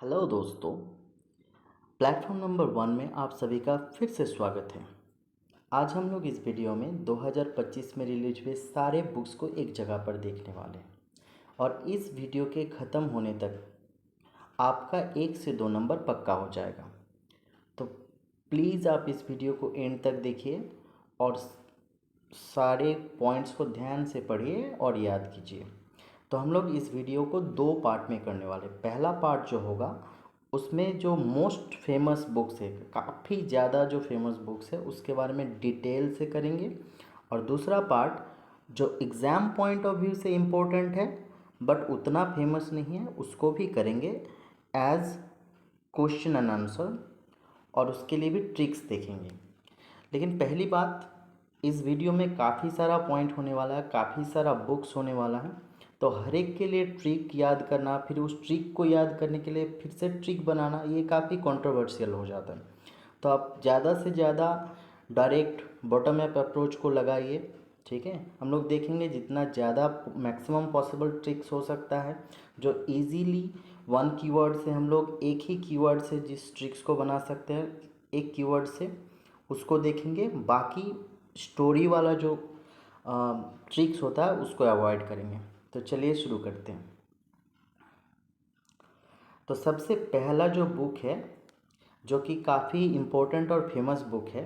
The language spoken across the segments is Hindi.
हेलो दोस्तों। प्लेटफॉर्म नंबर 1 में आप सभी का फिर से स्वागत है। आज हम लोग इस वीडियो में 2025 में रिलीज हुए सारे बुक्स को एक जगह पर देखने वाले हैं और इस वीडियो के ख़त्म होने तक आपका 1 से 2 नंबर पक्का हो जाएगा। तो प्लीज़ आप इस वीडियो को एंड तक देखिए और सारे पॉइंट्स को ध्यान से पढ़िए और याद कीजिए। तो हम लोग इस वीडियो को 2 पार्ट में करने वाले। पहला पार्ट जो होगा उसमें जो मोस्ट फेमस बुक्स है, काफ़ी ज़्यादा जो फेमस बुक्स है उसके बारे में डिटेल से करेंगे, और दूसरा पार्ट जो एग्ज़ाम पॉइंट ऑफ व्यू से इम्पोर्टेंट है बट उतना फेमस नहीं है उसको भी करेंगे एज क्वेश्चन एंड आंसर, और उसके लिए भी ट्रिक्स देखेंगे। लेकिन पहली बात, इस वीडियो में काफ़ी सारा पॉइंट होने वाला है, काफ़ी सारा बुक्स होने वाला है, तो हर एक के लिए ट्रिक याद करना, फिर उस ट्रिक को याद करने के लिए फिर से ट्रिक बनाना, ये काफ़ी कंट्रोवर्शियल हो जाता है। तो आप ज़्यादा से ज़्यादा डायरेक्ट बॉटम अप अप्रोच को लगाइए। ठीक है, हम लोग देखेंगे जितना ज़्यादा मैक्सिमम पॉसिबल ट्रिक्स हो सकता है जो इजीली वन कीवर्ड से हम लोग एक ही कीवर्ड से जिस ट्रिक्स को बना सकते हैं एक कीवर्ड से, उसको देखेंगे। बाकी स्टोरी वाला जो ट्रिक्स होता है उसको अवॉइड करेंगे। तो चलिए शुरू करते हैं। तो सबसे पहला जो बुक है जो कि काफ़ी इम्पोर्टेंट और फेमस बुक है,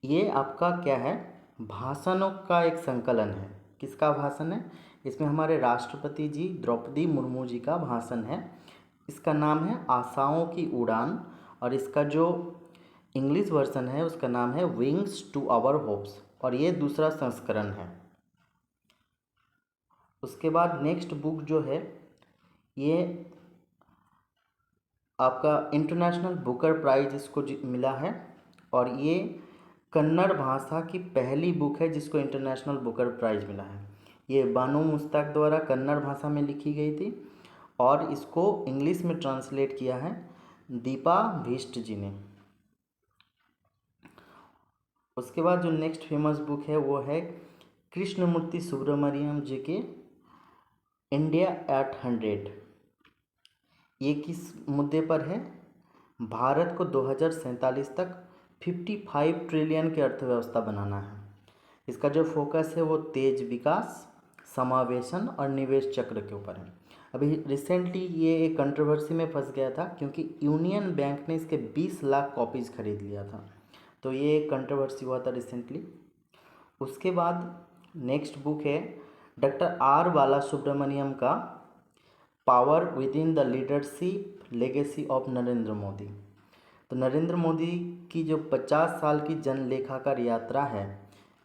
ये आपका क्या है, भाषणों का एक संकलन है। किसका भाषण है? इसमें हमारे राष्ट्रपति जी द्रौपदी मुर्मू जी का भाषण है। इसका नाम है आशाओं की उड़ान, और इसका जो इंग्लिश वर्जन है उसका नाम है विंग्स टू आवर होप्स, और ये दूसरा संस्करण है। उसके बाद नेक्स्ट बुक जो है ये आपका इंटरनेशनल बुकर प्राइज इसको मिला है, और ये कन्नड़ भाषा की पहली बुक है जिसको इंटरनेशनल बुकर प्राइज मिला है। ये बानो मुश्ताक द्वारा कन्नड़ भाषा में लिखी गई थी और इसको इंग्लिश में ट्रांसलेट किया है दीपा भीष्ट जी ने। उसके बाद जो नेक्स्ट फेमस बुक है वो है कृष्णमूर्ति सुब्रमण्यम जी के इंडिया एट 100। ये किस मुद्दे पर है? भारत को 2047 तक 55 ट्रिलियन की अर्थव्यवस्था बनाना है। इसका जो फोकस है वो तेज विकास, समावेशन और निवेश चक्र के ऊपर है। अभी रिसेंटली ये एक कंट्रोवर्सी में फंस गया था क्योंकि यूनियन बैंक ने इसके 20 लाख कॉपीज़ खरीद लिया था, तो ये एक कंट्रोवर्सी हुआ था रिसेंटली। उसके बाद नेक्स्ट बुक है डॉक्टर आर बाला सुब्रमण्यम का power with in the leadership legacy of Narendra Modi. तो नरेंद्र मोदी की जो 50 साल की जन लेखाकार यात्रा है,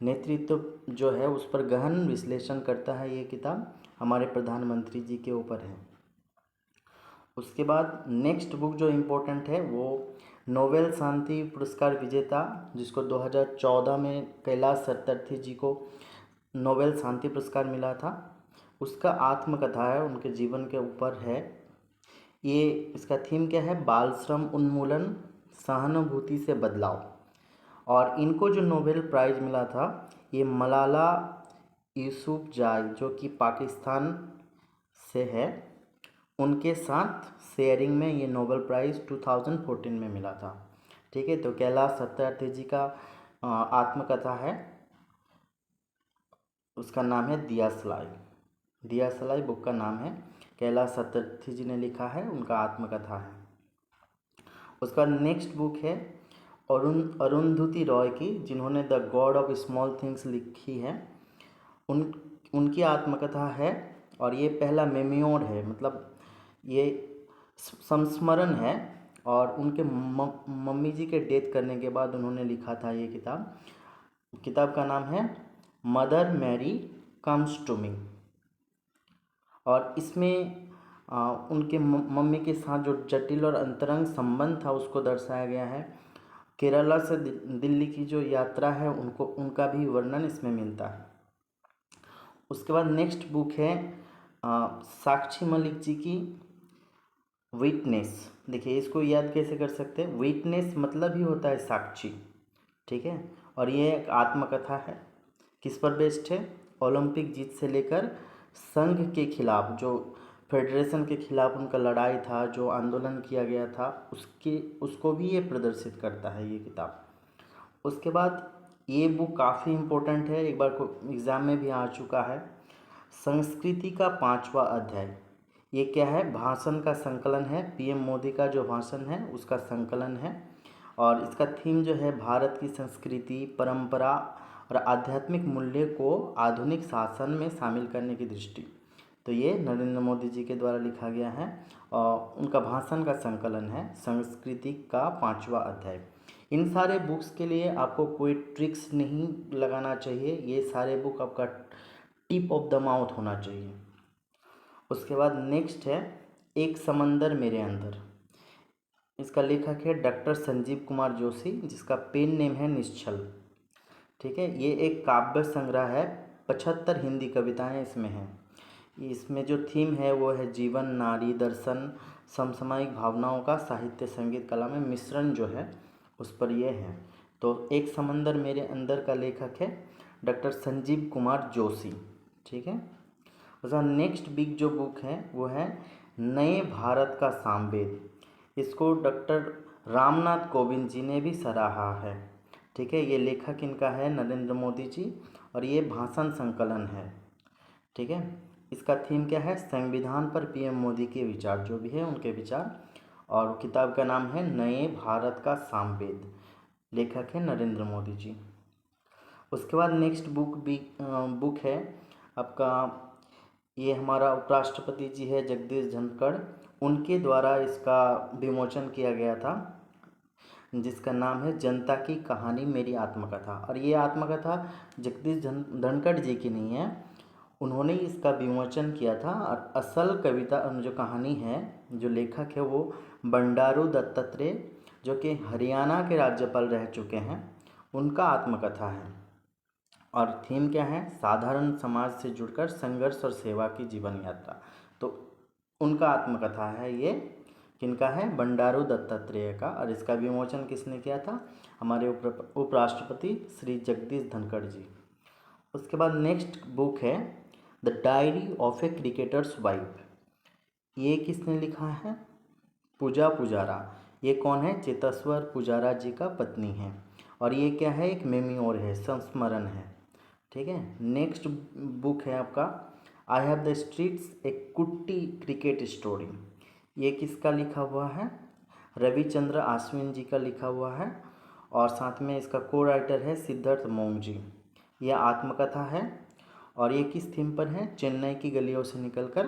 नेतृत्व जो है उस पर गहन विश्लेषण करता है ये किताब, हमारे प्रधानमंत्री जी के ऊपर है। उसके बाद नेक्स्ट बुक जो इम्पोर्टेंट है वो नोबेल शांति पुरस्कार विजेता, जिसको 2014 में कैलाश सत्यार्थी जी को नोबेल शांति पुरस्कार मिला था, उसका आत्मकथा है, उनके जीवन के ऊपर है। ये इसका थीम क्या है? बाल श्रम उन्मूलन, सहानुभूति से बदलाव। और इनको जो नोबेल प्राइज़ मिला था ये मलाला यूसुफजाई जो कि पाकिस्तान से है, उनके साथ शेयरिंग में ये नोबेल प्राइज़ 2014 में मिला था। ठीक है, तो कैलाश सत्यार्थी जी का आत्मकथा है, उसका नाम है दिया सलाई। दिया सलाई बुक का नाम है, कैलाश सत्यार्थी जी ने लिखा है, उनका आत्मकथा है। उसका नेक्स्ट बुक है अरुंधति रॉय की, जिन्होंने the God of small things लिखी है, उनकी आत्मकथा है, और ये पहला मेमोयर है, मतलब ये संस्मरण है, और उनके मम्मी जी के डेथ करने के बाद उन्होंने लिखा था ये किताब। किताब का नाम है Mother Mary comes to me, और इसमें उनके मम्मी के साथ जो जटिल और अंतरंग संबंध था उसको दर्शाया गया है। केरला से दिल्ली की जो यात्रा है उनका भी वर्णन इसमें मिलता है। उसके बाद नेक्स्ट बुक है साक्षी मलिक जी की विटनेस। देखिए इसको याद कैसे कर सकते हैं, विटनेस मतलब ही होता है साक्षी। ठीक है, और ये एक आत्मकथा है, किस पर बेस्ड है? ओलंपिक जीत से लेकर संघ के खिलाफ जो फेडरेशन के खिलाफ उनका लड़ाई था, जो आंदोलन किया गया था, उसको भी ये प्रदर्शित करता है ये किताब। उसके बाद ये बुक काफ़ी इम्पोर्टेंट है, एक बार को एग्ज़ाम में भी आ चुका है। संस्कृति का 5वां अध्याय, ये क्या है? भाषण का संकलन है। पीएम मोदी का जो भाषण है उसका संकलन है, और इसका थीम जो है भारत की संस्कृति, परंपरा और आध्यात्मिक मूल्य को आधुनिक शासन में शामिल करने की दृष्टि। तो ये नरेंद्र मोदी जी के द्वारा लिखा गया है और उनका भाषण का संकलन है, संस्कृति का 5वां अध्याय। इन सारे बुक्स के लिए आपको कोई ट्रिक्स नहीं लगाना चाहिए, ये सारे बुक आपका टिप ऑफ द माउथ होना चाहिए। उसके बाद नेक्स्ट है एक समंदर मेरे अंदर। इसका लेखक है डॉक्टर संजीव कुमार जोशी, जिसका पेन नेम है निश्चल। ठीक है, ये एक काव्य संग्रह है, 75 हिंदी कविताएं इसमें हैं। इसमें जो थीम है वो है जीवन, नारी, दर्शन, समसामयिक भावनाओं का साहित्य, संगीत, कला में मिश्रण जो है उस पर ये है। तो एक समंदर मेरे अंदर का लेखक है डॉक्टर संजीव कुमार जोशी। ठीक है, उसका नेक्स्ट बिग जो बुक है वो है नए भारत का सामवेद। इसको डॉक्टर रामनाथ कोविंद जी ने भी सराहा है। ठीक है, ये लेखक इनका है नरेंद्र मोदी जी, और ये भाषण संकलन है। ठीक है, इसका थीम क्या है? संविधान पर पीएम मोदी के विचार, जो भी है उनके विचार, और किताब का नाम है नए भारत का सामवेद, लेखक है नरेंद्र मोदी जी। उसके बाद नेक्स्ट बुक है आपका, ये हमारा उपराष्ट्रपति जी है जगदीश धनखड़, उनके द्वारा इसका विमोचन किया गया था, जिसका नाम है जनता की कहानी मेरी आत्मकथा। और ये आत्मकथा जगदीश धनखड़ जी की नहीं है, उन्होंने इसका विमोचन किया था। और असल कविता जो कहानी है, जो लेखक है वो बंडारू दत्तात्रेय, जो कि हरियाणा के राज्यपाल रह चुके हैं, उनका आत्मकथा है। और थीम क्या है? साधारण समाज से जुड़कर संघर्ष और सेवा की जीवन यात्रा। तो उनका आत्मकथा है ये, किनका है? बंडारू दत्तात्रेय का। और इसका विमोचन किसने किया था? हमारे उपराष्ट्रपति श्री जगदीश धनखड़ जी। उसके बाद नेक्स्ट बुक है the diary of A cricketers wife. ये किसने लिखा है? पूजा पुजारा। ये कौन है? चेतेश्वर पुजारा जी का पत्नी है। और ये क्या है? एक मेमोर है, संस्मरण है। ठीक है, नेक्स्ट बुक है आपका आई हैव द स्ट्रीट्स ए कुट्टी क्रिकेट स्टोरी। ये किसका लिखा हुआ है? रविचंद्र आश्विन जी का लिखा हुआ है, और साथ में इसका को राइटर है सिद्धार्थ मोंग जी। यह आत्मकथा है, और ये किस थीम पर है? चेन्नई की गलियों से निकलकर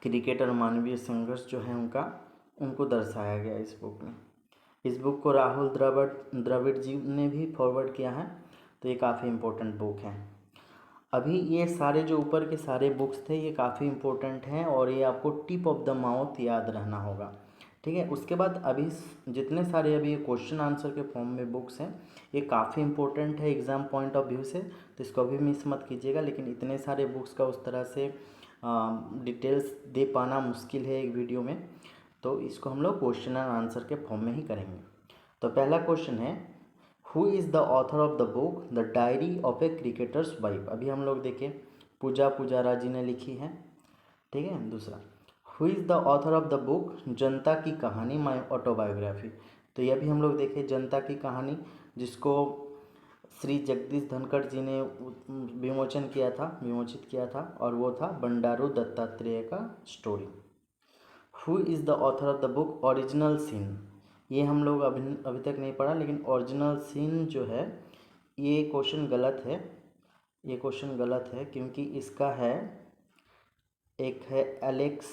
क्रिकेट और मानवीय संघर्ष जो है उनको दर्शाया गया इस बुक में। इस बुक को राहुल द्रविड़ जी ने भी फॉरवर्ड किया है, तो ये काफ़ी इम्पोर्टेंट बुक है। अभी ये सारे जो ऊपर के सारे बुक्स थे ये काफ़ी इम्पोर्टेंट हैं, और ये आपको टिप ऑफ द माउथ याद रहना होगा। ठीक है, उसके बाद अभी जितने सारे अभी क्वेश्चन आंसर के फॉर्म में बुक्स हैं, ये काफ़ी इम्पोर्टेंट है एग्ज़ाम पॉइंट ऑफ व्यू से, तो इसको अभी मिस मत कीजिएगा। लेकिन इतने सारे बुक्स का उस तरह से डिटेल्स दे पाना मुश्किल है एक वीडियो में, तो इसको हम लोग क्वेश्चन एंड आंसर के फॉर्म में ही करेंगे। तो पहला क्वेश्चन है who is the author of the book the diary of A cricketers wife. अभी हम लोग देखें पूजा पुजारा जी ने लिखी है। ठीक है, दूसरा who is the author of the book जनता की कहानी माई ऑटोबायोग्राफी। तो यह भी हम लोग देखें जनता की कहानी, जिसको श्री जगदीश धनखड़ जी ने विमोचित किया था, और वो था बंडारू दत्तात्रेय का story. Who is the author of the book original scene. ये हम लोग अभी तक नहीं पढ़ा, लेकिन ओरिजिनल सीन जो है ये क्वेश्चन गलत है। ये क्वेश्चन गलत है क्योंकि इसका है, एक है एलेक्स,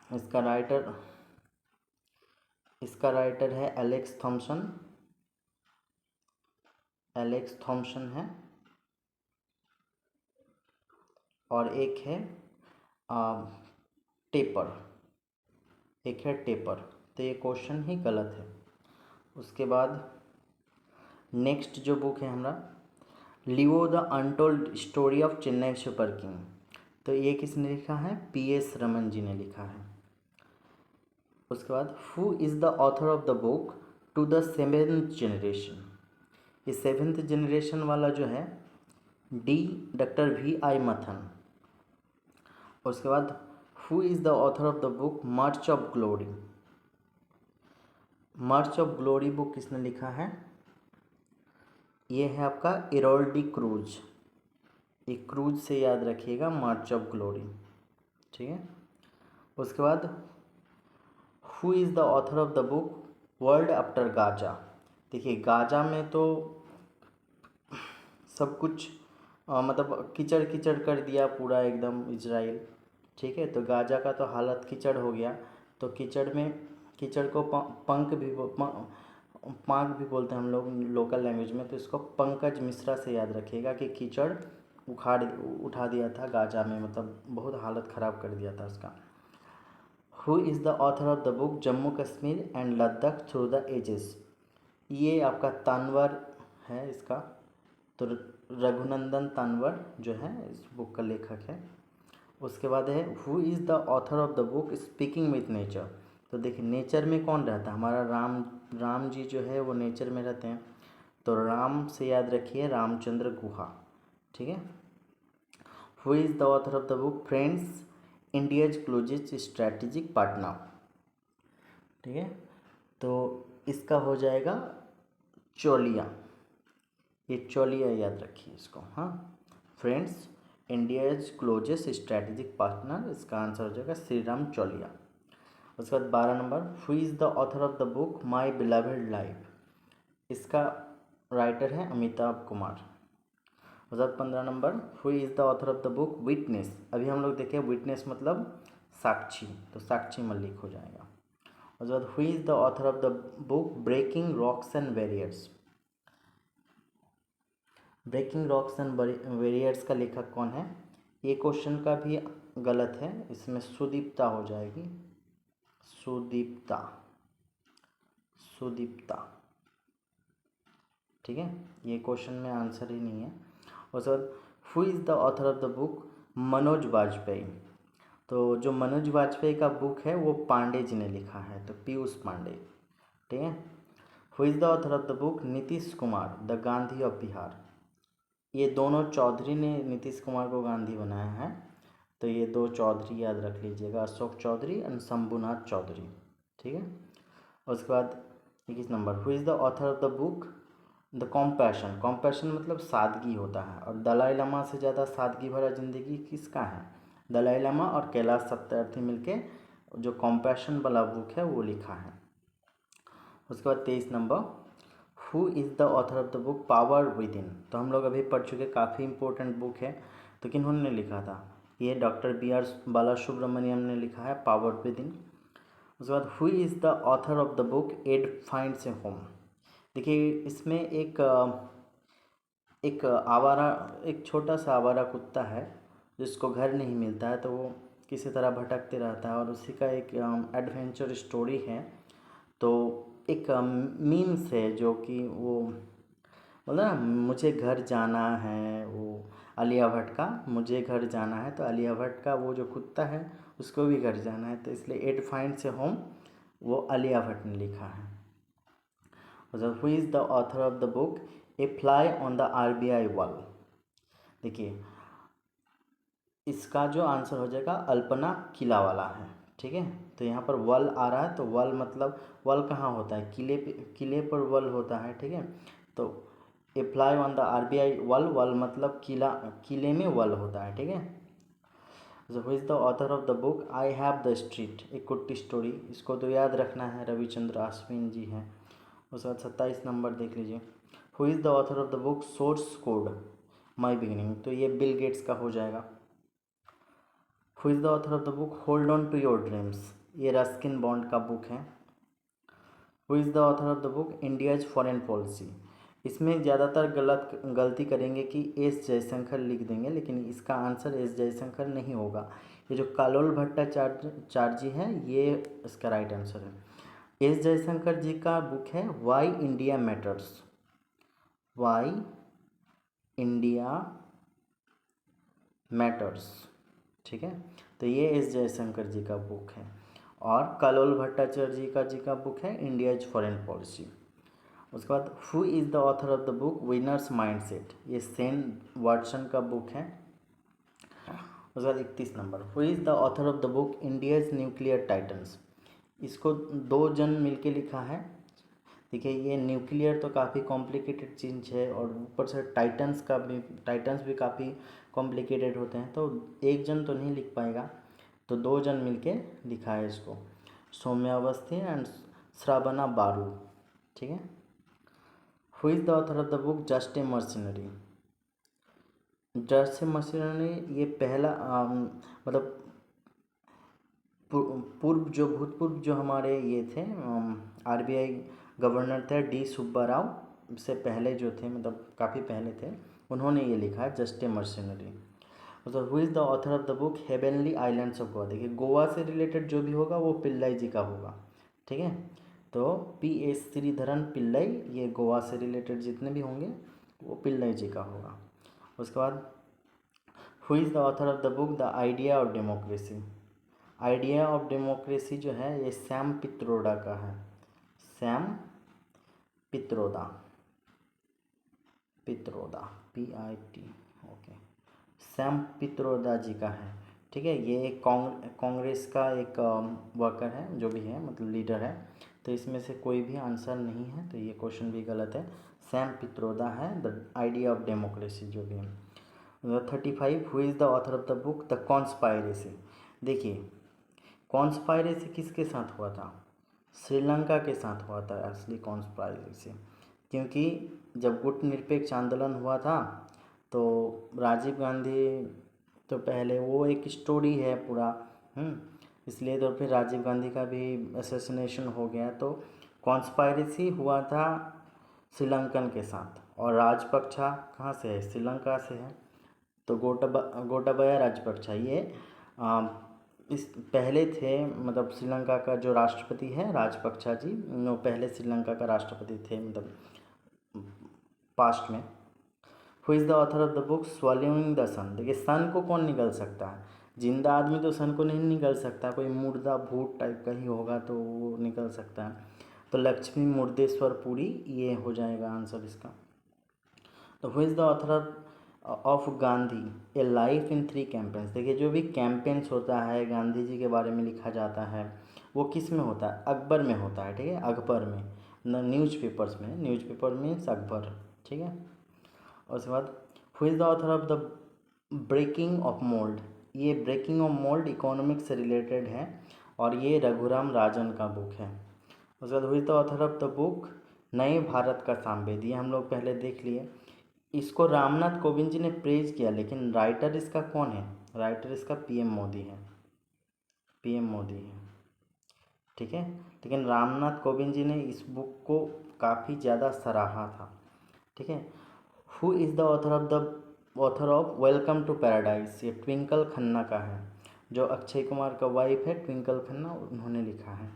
इसका राइटर है एलेक्स थॉम्सन है, और एक है टेपर। तो ये क्वेश्चन ही गलत है। उसके बाद नेक्स्ट जो बुक है हमारा Leo the untold story of Chennai super king. तो ये किसने लिखा है? PS रमन जी ने लिखा है। उसके बाद who is the author of the book to the 7th generation. ये 7th जनरेशन वाला जो है डॉक्टर VI मथन, उसके बाद who is the author of the book March of glory. March of glory book किसने लिखा है? ये है आपका एरोल्ड डी क्रूज। एक क्रूज से याद रखिएगा मार्च ऑफ ग्लोरी, ठीक है। उसके बाद who is the author of the book world after Gaza. देखिए गाजा में तो सब कुछ मतलब कीचड़ कीचड़ कर दिया पूरा एकदम इजराइल, ठीक है। तो गाजा का तो हालत कीचड़ हो गया। तो कीचड़ में, कीचड़ को पांक भी बोलते हैं हम लोग लोकल लैंग्वेज में। तो इसको पंकज मिश्रा से याद रखिएगा कि कीचड़ उठा दिया था गाजा में, मतलब बहुत हालत ख़राब कर दिया था उसका। Who is the author of the book Jammu Kashmir and Ladakh through the ages. ये आपका तानवर है इसका, तो रघुनंदन तानवर जो है इस बुक का लेखक है। उसके बाद है who is the author of the book speaking with nature. तो देखिए नेचर में कौन रहता है? हमारा राम जी जो है वो नेचर में रहते हैं। तो राम से याद रखिए रामचंद्र गुहा, ठीक है। Who is the author of the book friends India's closest strategic partner, ठीक है। तो इसका हो जाएगा चौलिया। ये चौलिया याद रखिए इसको, हाँ। Friends India's closest strategic partner, इसका आंसर हो जाएगा श्री राम चौलिया। उसके बाद 12 number who is the author of the book my beloved life. इसका राइटर है अमिताभ कुमार। उसके बाद 15 number who is the author of the book witness. अभी हम लोग देखें विटनेस मतलब साक्षी, तो साक्षी मलिक हो जाएगा। उसके बाद who is the author of the book breaking rocks and barriers. Breaking rocks and barriers का लेखक कौन है? ये क्वेश्चन का भी गलत है, इसमें सुदीप्ता हो जाएगी। सुदीप्ता, सुदीप्ता, ठीक है। ये क्वेश्चन में आंसर ही नहीं है। उसके बाद who is the author of the book Manoj Vajpayee. तो जो मनोज वाजपेयी का बुक है वो पांडे जी ने लिखा है, तो पीयूष पांडे, ठीक है। Who is the author of the book Nitish Kumar the Gandhi of Bihar. ये दोनों चौधरी ने नीतीश कुमार को गांधी बनाया है, तो ये दो चौधरी याद रख लीजिएगा, अशोक चौधरी एंड शंभुनाथ चौधरी, ठीक है। उसके बाद 21 number who is the author of the book the compassion. Compassion मतलब सादगी होता है, और दलाई लामा से ज़्यादा सादगी भरा जिंदगी किसका है? दलाई लामा और कैलाश सत्यार्थी मिलके जो कॉम्पैशन वाला बुक है वो लिखा है। उसके बाद 23 number who is the author of the book power with in. तो हम लोग अभी पढ़ चुके, काफ़ी इंपॉर्टेंट बुक है। तो किन्होंने लिखा था? ये डॉक्टर B.R. बालासुब्रमण्यम ने लिखा है पावर विद इन। उसके बाद who is the author of the book Ed finds a home. देखिए इसमें एक आवारा, एक छोटा सा आवारा कुत्ता है जिसको घर नहीं मिलता है, तो वो किसी तरह भटकते रहता है, और उसी का एक एडवेंचर स्टोरी है। तो एक मीम्स है जो कि वो बोला ना मुझे घर जाना है, वो आलिया भट्ट का मुझे घर जाना है, तो आलिया भट्ट का वो जो कुत्ता है उसको भी घर जाना है, तो इसलिए एट फाइंड से होम वो आलिया भट्ट ने लिखा है। Who is the author of the book A fly on the RBI wall. देखिए इसका जो आंसर हो जाएगा अल्पना किला वाला है, ठीक है। तो यहाँ पर वल आ रहा है, तो वल मतलब वल कहाँ होता है? किले पर वल होता है, ठीक है। तो ए फ्लाई ऑन द RBI वल, वल मतलब किला, किले में वल होता है, ठीक है। Who is the author of the book I have the street a कुट्टी स्टोरी। इसको तो याद रखना है, रविचंद्र अश्विन जी हैं। उसके बाद 27 नंबर देख लीजिए who is the author of the book source code my beginning. तो ये बिल गेट्स का हो जाएगा। Who is the author of the book hold on to your dreams. ये रस्किन बॉन्ड का बुक है। Who is the author of the book India's foreign policy. इसमें ज़्यादातर गलती करेंगे कि एस जयशंकर लिख देंगे, लेकिन इसका आंसर एस जयशंकर नहीं होगा। ये जो कालोल भट्टाचार्य है ये इसका राइट आंसर है। एस जयशंकर जी का बुक है why India matters, why India matters, ठीक है। तो ये एस जयशंकर जी का बुक है। और कालोल भट्टाचार्य जी का बुक है इंडियाज फॉरेन पॉलिसी। उसके बाद who is the author of the book winners mindset. ये सेन वाटसन का बुक है। उसके बाद 31 number, who is the author of the book India's nuclear titans. इसको 2 जन मिलके लिखा है। देखिए ये न्यूक्लियर तो काफ़ी कॉम्प्लिकेटेड चीज़ है और ऊपर से टाइटन्स भी काफ़ी कॉम्प्लिकेटेड होते हैं, तो एक जन तो नहीं लिख पाएगा, तो 2 जन मिलके लिखा है इसको, सौम्या अवस्थी एंड श्रावणा बारू। ठीक है। Who is the author of the book just a mercenary. Just a mercenary ये पहला मतलब भूतपूर्व जो हमारे ये थे आरबीआई गवर्नर थे डी सुब्बा राव से पहले जो थे, मतलब काफ़ी पहले थे, उन्होंने ये लिखा है जस्ट ए मर्सिनरी। मतलब who is the author of the book heavenly islands of Goa. देखिए गोवा से रिलेटेड जो भी होगा वो पिल्लाई जी का होगा। ठीक है, तो PS श्रीधरन पिल्लाई, ये गोवा से रिलेटेड जितने भी होंगे वो पिल्लाई जी का होगा। उसके बाद who is the author of the book the idea of democracy. Idea of democracy जो है ये सैम पित्रोदा का है, सैम पित्रोदा, PIT, ओके, सैम पित्रोदा जी का है। ठीक है, ये एक कांग्रेस का एक वर्कर है, जो भी है मतलब लीडर है, तो इसमें से कोई भी आंसर नहीं है, तो ये क्वेश्चन भी गलत है। सैम पित्रोदा है द आइडिया ऑफ डेमोक्रेसी जो भी है। 35 who is the author of the book the conspiracy. देखिए कॉन्स्पायरेसी किसके साथ हुआ था, श्रीलंका के साथ हुआ था असली कॉन्स्पायरेसी, क्योंकि जब गुटनिरपेक्ष आंदोलन हुआ था तो राजीव गांधी, तो पहले वो एक स्टोरी है पूरा, इसलिए तो फिर राजीव गांधी का भी असैसिनेशन हो गया, तो कॉन्स्पायरेसी हुआ था श्रीलंकन के साथ, और राजपक्षा कहाँ से है, श्रीलंका से है, तो गोटाबाया राजपक्षा ये इस पहले थे, मतलब श्रीलंका का जो राष्ट्रपति है राजपक्षा जी, वो पहले श्रीलंका का राष्ट्रपति थे, मतलब पास्ट में। Who is the author of the book swallowing the sun. देखिए सन को कौन निकल सकता है, जिंदा आदमी तो सन को नहीं निकल सकता, कोई मुर्दा भूत टाइप का ही होगा तो वो निकल सकता है, तो लक्ष्मी मुर्देश्वर पुरी ये हो जाएगा आंसर इसका। तो who is the author of Gandhi A life in 3 campaigns. देखिए जो भी कैंपेन्स होता है गांधी जी के बारे में लिखा जाता है वो किस में होता है, अकबर में होता है। ठीक है, अकबर में, न्यूज़पेपर्स में, न्यूज़पेपर मीन्स अकबर। ठीक है, और उसके बाद who is the author of the breaking of mould. ये ब्रेकिंग ऑफ मोल्ड इकोनॉमिक्स से रिलेटेड है और ये रघुराम राजन का बुक है। उसके बाद who is the author of the book नए भारत का सामवेद। ये हम लोग पहले देख लिए, इसको रामनाथ कोविंद जी ने प्रेज किया, लेकिन राइटर इसका कौन है, राइटर इसका PM मोदी है, PM मोदी है। ठीक है, लेकिन रामनाथ कोविंद जी ने इस बुक को काफ़ी ज़्यादा सराहा था। ठीक है, who is the author of welcome to paradise. ये ट्विंकल खन्ना का है, जो अक्षय कुमार का वाइफ है ट्विंकल खन्ना, उन्होंने लिखा है।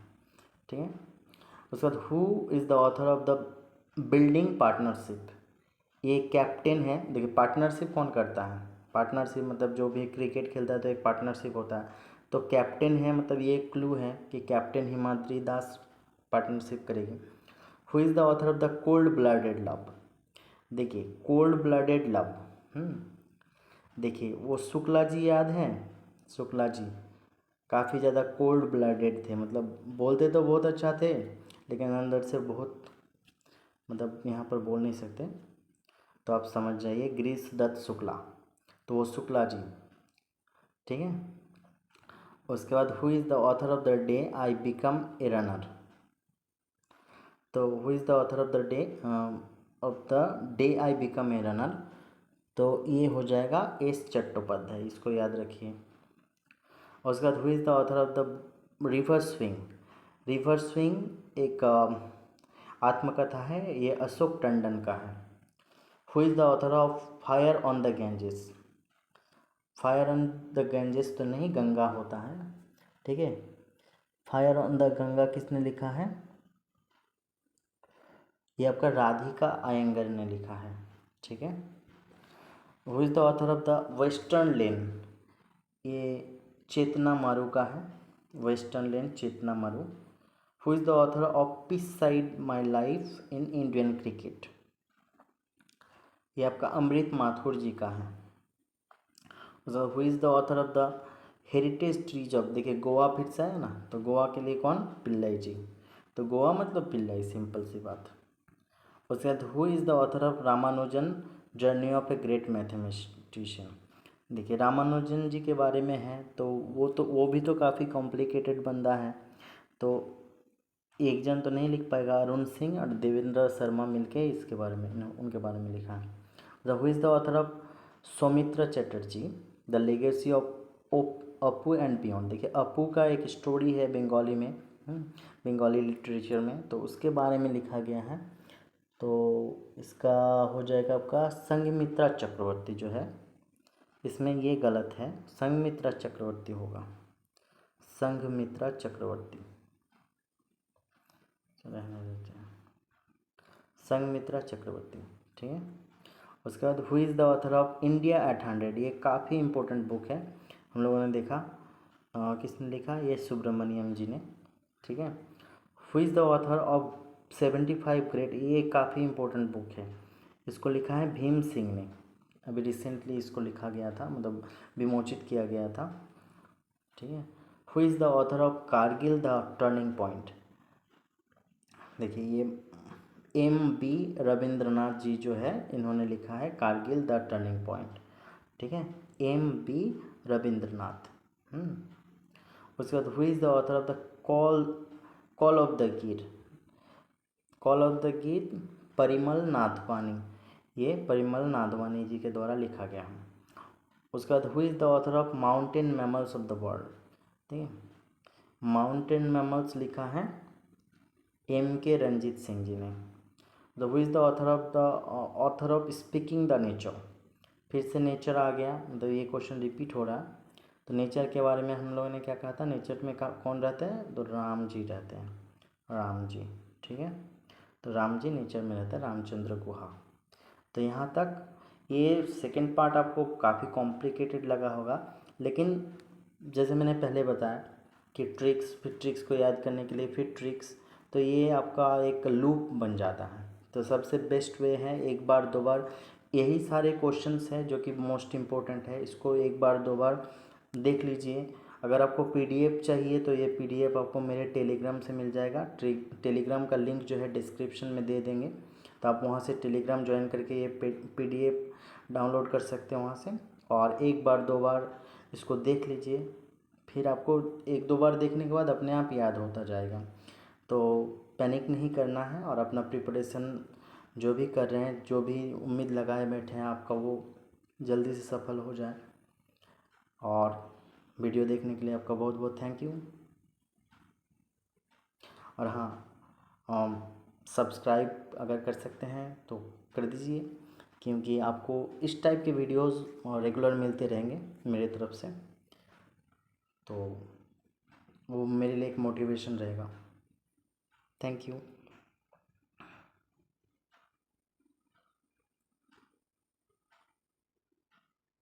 ठीक है, उसके बाद who is the author of the building partnership. ये कैप्टन है। देखिए पार्टनरशिप कौन करता है, पार्टनरशिप मतलब जो भी क्रिकेट खेलता है तो एक पार्टनरशिप होता है, तो कैप्टन है, मतलब ये एक क्लू है कि कैप्टन हिमाद्री दास पार्टनरशिप करेगी। Who is the author of the cold blooded love. देखिए कोल्ड ब्लडेड लव, देखिए वो शुक्ला जी याद हैं, शुक्ला जी काफ़ी ज़्यादा कोल्ड ब्लडेड थे, मतलब बोलते तो बहुत अच्छा थे लेकिन अंदर से बहुत, मतलब यहाँ पर बोल नहीं सकते, तो आप समझ जाइए ग्रीस दत्त शुक्ला, तो वो शुक्ला जी। ठीक है, उसके बाद who is the author of the day I become a runner. तो who is the author of the day I become a runner, तो ये हो जाएगा S चट्टोपाध्याय, इसको याद रखिए। और उसके बाद who is the author of the river swing. River swing एक आत्मकथा है, ये अशोक टंडन का है। Who is the author of fire on the Ganges. Fire on the Ganges तो नहीं, गंगा होता है। ठीक है, फायर ऑन द गंगा किसने लिखा है, ये आपका राधिका अयंगर ने लिखा है। ठीक है, who is the author of the western lane. ये चेतना मारू का है, western lane Chetna Maru. Who is the author of pitch side my life in Indian cricket. ये आपका अमृत माथुर जी का है। Who is the author of the heritage trees of, देखिए गोवा फिर से है ना, तो गोवा के लिए कौन, पिल्लाई जी, तो गोवा मतलब पिल्लाई, सिंपल सी बात। उसके बाद who is the author of Ramanujan journey of a great mathematician, देखिए रामानुजन जी के बारे में है, तो वो भी तो काफ़ी कॉम्प्लिकेटेड बंदा है, तो एक जन तो नहीं लिख पाएगा, अरुण सिंह और देवेंद्र शर्मा मिलके इसके बारे में, उनके बारे में लिखा है। The who is the author of Soumitra Chatterjee the legacy of Apu and beyond, देखिए अपू का एक स्टोरी है बंगाली में, बंगाली लिटरेचर में, तो उसके बारे में लिखा गया है, तो इसका हो जाएगा आपका संघमित्रा चक्रवर्ती जो है, इसमें ये गलत है, संघमित्रा चक्रवर्ती होगा, संघमित्रा चक्रवर्ती, रहने देते हैं, संघमित्रा चक्रवर्ती, ठीक है। उसके बाद who is the author of India at 100, ये काफ़ी इंपॉर्टेंट बुक है, हम लोगों ने देखा, किसने लिखा, ये सुब्रमण्यम जी ने, ठीक है। Who is the author of 75 great, ये काफ़ी इंपॉर्टेंट बुक है, इसको लिखा है भीम सिंह ने, अभी रिसेंटली इसको लिखा गया था, मतलब विमोचित किया गया था, ठीक है। Who is the author of Kargil the turning point, देखिए ये M.B. रविंद्रनाथ जी जो है, इन्होंने लिखा है कारगिल द टर्निंग पॉइंट, ठीक है, M.B. रविंद्रनाथ। उसके बाद who is the author of the call of the Gir, call of the Gir Parimal Nathwani, ये परिमल नाथवानी जी के द्वारा लिखा गया है। उसके बाद who is the author of mountain mammals of the world, ठीक है, माउंटेन मैमल्स लिखा है M.K. रंजीत सिंह जी ने। The who is the author of speaking the nature, फिर से नेचर आ गया, मतलब ये क्वेश्चन रिपीट हो रहा है, तो नेचर के बारे में हम लोगों ने क्या कहा था, नेचर में कौन रहते हैं, तो राम जी रहते हैं, राम जी, ठीक है, तो राम जी नेचर में रहते हैं, रामचंद्र गुहा। तो यहाँ तक ये सेकंड पार्ट आपको काफ़ी कॉम्प्लिकेटेड लगा होगा, लेकिन जैसे मैंने पहले बताया कि ट्रिक्स को याद करने के लिए फिर ट्रिक्स, तो ये आपका एक लूप बन जाता है, तो सबसे बेस्ट वे है एक बार दो बार, यही सारे क्वेश्चंस हैं जो कि मोस्ट इम्पोर्टेंट है, इसको एक बार दो बार देख लीजिए। अगर आपको PDF चाहिए तो ये PDF आपको मेरे टेलीग्राम से मिल जाएगा, टेलीग्राम का लिंक जो है डिस्क्रिप्शन में दे देंगे, तो आप वहाँ से टेलीग्राम ज्वाइन करके ये PDF डाउनलोड कर सकते हैं वहाँ से, और एक बार दो बार इसको देख लीजिए, फिर आपको एक दो बार देखने के बाद अपने आप याद होता जाएगा, तो पैनिक नहीं करना है, और अपना प्रिपरेशन जो भी कर रहे हैं, जो भी उम्मीद लगाए बैठे हैं आपका, वो जल्दी से सफल हो जाए। और वीडियो देखने के लिए आपका बहुत बहुत थैंक यू। और हाँ, सब्सक्राइब अगर कर सकते हैं तो कर दीजिए, क्योंकि आपको इस टाइप के वीडियोस रेगुलर मिलते रहेंगे मेरे तरफ से, तो वो मेरे लिए एक मोटिवेशन रहेगा। Thank you.